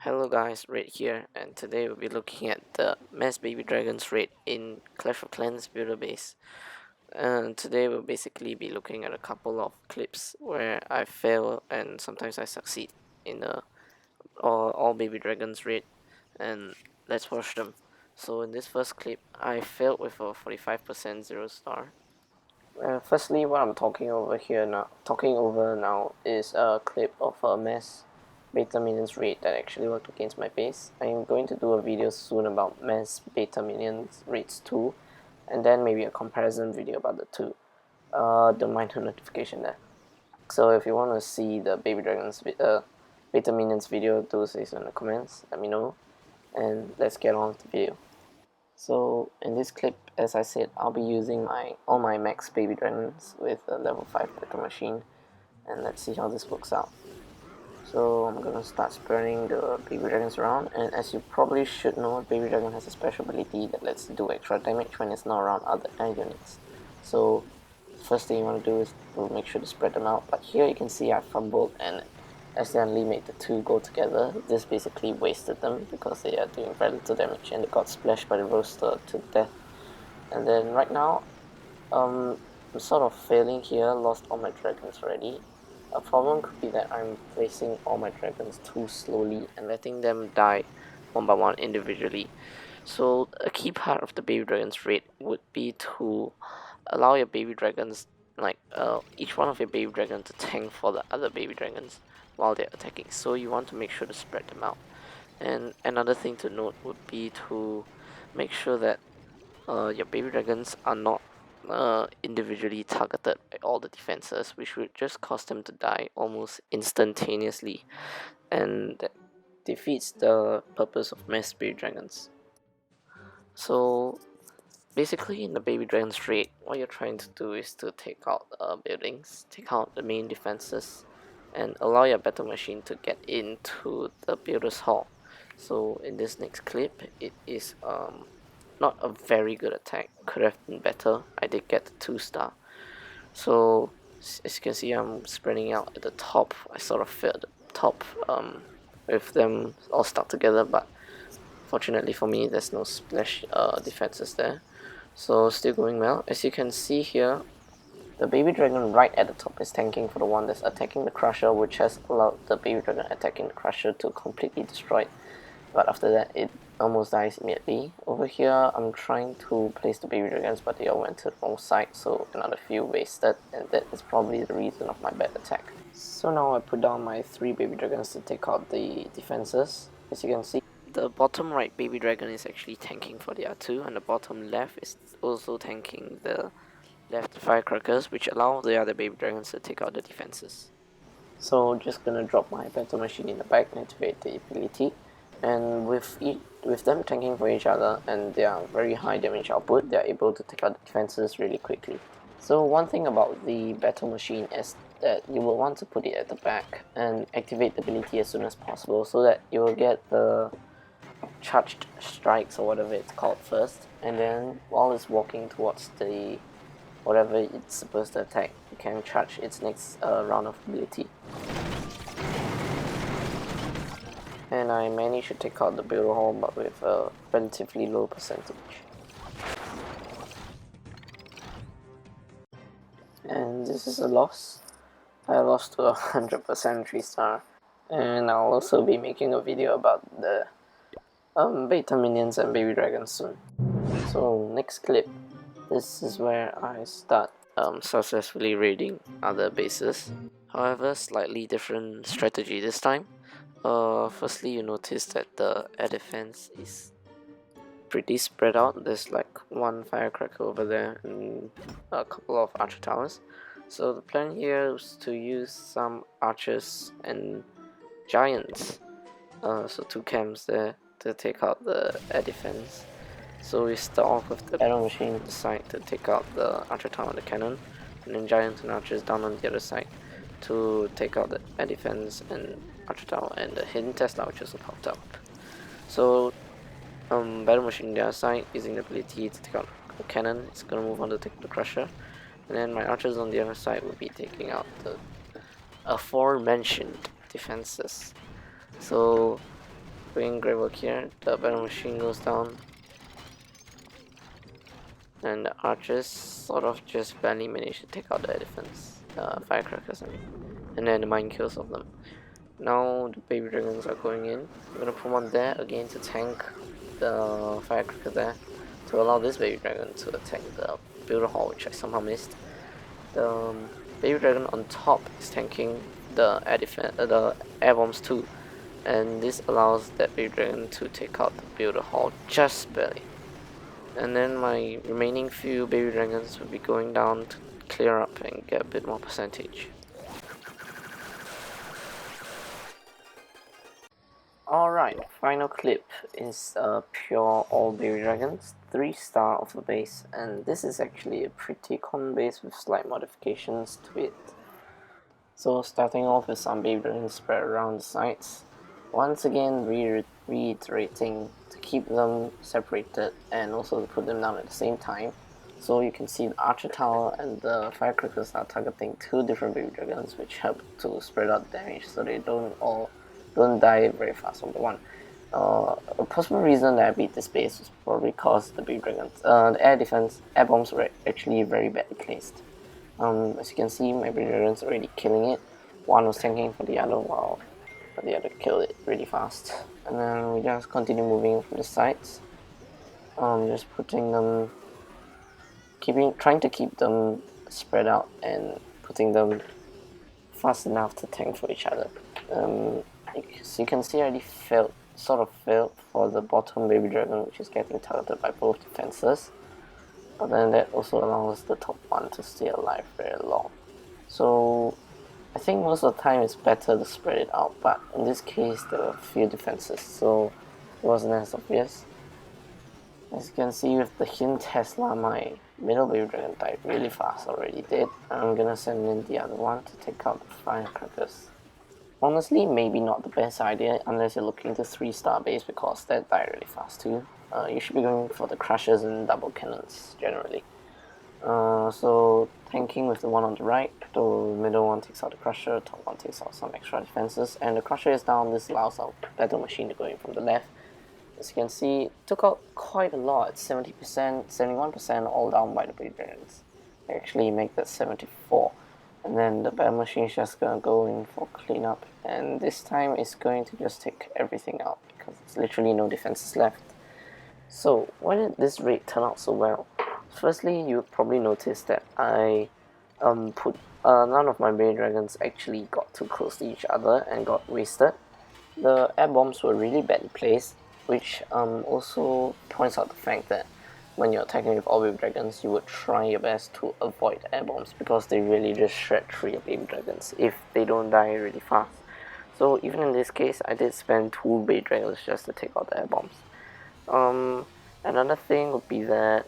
Hello guys, Red here, and today we'll be looking at the Mass Baby Dragons raid in Clash of Clans Builder Base. And today we'll basically be looking at a couple of clips where I fail and sometimes I succeed in the all Baby Dragons raid, and let's watch them. So in this first clip, I failed with a 45% 0 star. Firstly, what I'm talking over now is a clip of a mass beta minions raid that actually worked against my base. I'm going to do a video soon about mass beta minions raids 2, and then maybe a comparison video about the two. Don't mind the notification there. So if you want to see the baby dragons beta minions video, do say so in the comments. Let me know, and let's get on with the video. So in this clip, as I said, I'll be using all my max baby dragons with a level 5 electro machine, and let's see how this works out. So I'm gonna start spreading the baby dragons around, and as you probably should know, baby dragon has a special ability that lets it do extra damage when it's not around other air units. So first thing you want to do is to make sure to spread them out, but here you can see I fumbled and accidentally made the two go together. This basically wasted them because they are doing very little damage and they got splashed by the roaster to death. And then right now, I'm sort of failing here, lost all my dragons already. A problem could be that I'm placing all my dragons too slowly and letting them die one by one individually. So a key part of the baby dragons raid would be to allow your baby dragons, each one of your baby dragons, to tank for the other baby dragons while they're attacking. So you want to make sure to spread them out. And another thing to note would be to make sure that your baby dragons are not individually targeted by all the defenses, which would just cause them to die almost instantaneously, and that defeats the purpose of mass baby dragons. So basically, in the baby dragon raid, what you're trying to do is to take out buildings, take out the main defenses, and allow your battle machine to get into the builder's hall. So in this next clip, it is not a very good attack. Could have been better. I did get the 2-star. So as you can see, I'm spreading out at the top. I sort of failed the top with them all stuck together, but fortunately for me, there's no splash defenses there. So still going well. As you can see here, the baby dragon right at the top is tanking for the one that's attacking the crusher, which has allowed the baby dragon attacking the crusher to completely destroy it. But after that, it almost dies immediately. Over here, I'm trying to place the baby dragons, but they all went to the wrong side, so another few wasted, and that is probably the reason of my bad attack. So now I put down my 3 baby dragons to take out the defenses. As you can see, the bottom right baby dragon is actually tanking for the R2, and the bottom left is also tanking the left firecrackers, which allow the other baby dragons to take out the defenses. So just gonna drop my battle machine in the back and activate the ability. And with them tanking for each other and their very high damage output, they are able to take out the defenses really quickly. So one thing about the battle machine is that you will want to put it at the back and activate the ability as soon as possible so that you will get the charged strikes or whatever it's called first, and then while it's walking towards the whatever it's supposed to attack, you can charge its next round of ability. And I managed to take out the builder hall, but with a relatively low percentage. And this is a loss. I lost to 100% 3-star. And I'll also be making a video about the beta minions and baby dragons soon. So next clip, this is where I start successfully raiding other bases. However, slightly different strategy this time. Firstly, you notice that the air defense is pretty spread out. There's like one firecracker over there and a couple of archer towers. So the plan here is to use some archers and giants, so 2 camps there, to take out the air defense. So we start off with the battle machine on the side to take out the archer tower and the cannon, and then giants and archers down on the other side to take out the air defense and archer tower and the hidden Tesla, which also popped up. So battle machine on the other side using the ability to take out the cannon, it's gonna move on to take the crusher, and then my archers on the other side will be taking out the aforementioned defenses. So doing great work here. The battle machine goes down, and the archers sort of just barely manage to take out the elephants, firecrackers I mean, and then the mine kills of them. Now the baby dragons are going in. I'm gonna put one there again to tank the firecracker there, to allow this baby dragon to attack the builder hall, which I somehow missed. The baby dragon on top is tanking the air bombs too, and this allows that baby dragon to take out the builder hall just barely. And then my remaining few baby dragons will be going down to clear up and get a bit more percentage. Alright, final clip is pure all baby dragons, 3-star of the base, and this is actually a pretty common base with slight modifications to it. So starting off with some baby dragons spread around the sides, once again reiterating to keep them separated and also to put them down at the same time. So you can see the archer tower and the firecrackers are targeting 2 different baby dragons, which help to spread out damage so they don't die very fast on the one. A possible reason that I beat this base was probably because the baby dragons, the air bombs were actually very badly placed. As you can see, my baby dragon's already killing it. One was tanking for the other while the other killed it really fast. And then we just continue moving from the sides. Just putting them, trying to keep them spread out and putting them fast enough to tank for each other. So you can see I already sort of failed for the bottom baby dragon, which is getting targeted by both defenses. But then that also allows the top one to stay alive very long. So I think most of the time it's better to spread it out, but in this case there were a few defenses, so it wasn't as obvious. As you can see with the hint Tesla, my middle baby dragon died really fast already dead. I'm gonna send in the other one to take out the firecrackers. Honestly, maybe not the best idea unless you're looking to 3-star base, because that died really fast too. You should be going for the crushers and double cannons generally. So tanking with the one on the right, the middle one takes out the crusher, top one takes out some extra defenses, and the crusher is down. This allows our battle machine to go in from the left. As you can see, it took out quite a lot, 70%, 71% all down by the baby dragons. They actually make that 74. And then the battle machine is just gonna go in for cleanup, and this time it's going to just take everything out because there's literally no defenses left. So why did this raid turn out so well? Firstly, you probably noticed that I put none of my baby dragons actually got too close to each other and got wasted. The air bombs were really badly placed, which also points out the fact that when you're attacking with all baby dragons, you would try your best to avoid air bombs because they really just shred through your baby dragons if they don't die really fast. So even in this case, I did spend 2 baby dragons just to take out the air bombs. Another thing would be that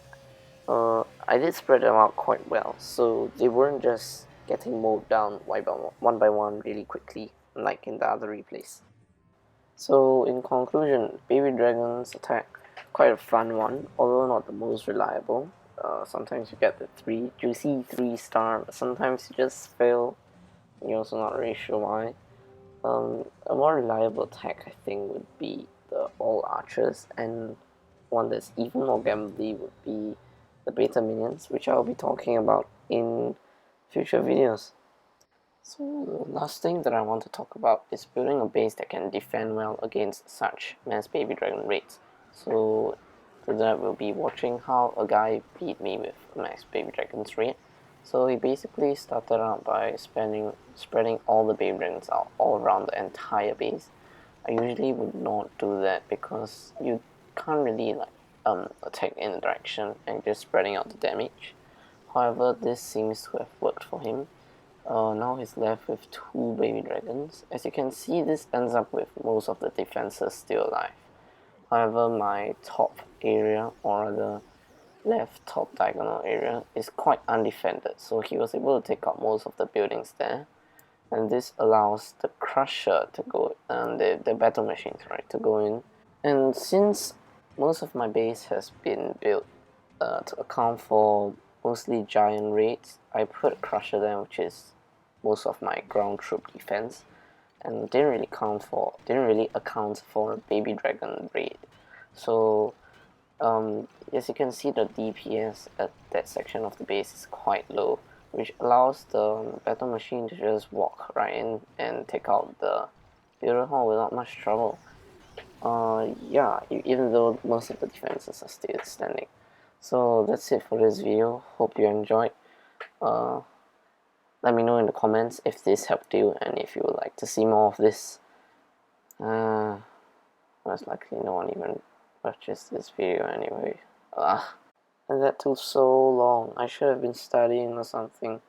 I did spread them out quite well, so they weren't just getting mowed down one by one really quickly, like in the other replays. So in conclusion, baby dragons attack, quite a fun one, although not the most reliable. Sometimes you get the juicy 3-star, but sometimes you just fail. You're also not really sure why. A more reliable attack, I think, would be the all archers, and one that's even more gambly would be the beta minions, which I'll be talking about in future videos. So the last thing that I want to talk about is building a base that can defend well against such mass baby dragon raids. So to that we'll be watching how a guy beat me with max baby dragons raid. So he basically started out by spreading all the baby dragons out all around the entire base. I usually would not do that because you can't really attack in a direction and just spreading out the damage. However, this seems to have worked for him. Now he's left with 2 baby dragons. As you can see, this ends up with most of the defenses still alive. However, my top area, or rather left top diagonal area, is quite undefended, so he was able to take out most of the buildings there. And this allows the crusher to go, the battle machines, right, to go in. And since most of my base has been built to account for mostly giant raids, I put a crusher there, which is most of my ground troop defense. and didn't really account for baby dragon raid. So as you can see, the DPS at that section of the base is quite low, which allows the battle machine to just walk right in and take out the builder hall without much trouble. Yeah, even though most of the defenses are still standing. So that's it for this video. Hope you enjoyed. Uh, Let me know in the comments if this helped you and if you would like to see more of this. Most likely no one even watches this video anyway. And that took so long. I should have been studying or something.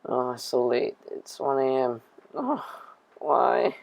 Oh, it's so late. It's 1 a.m. Oh, why?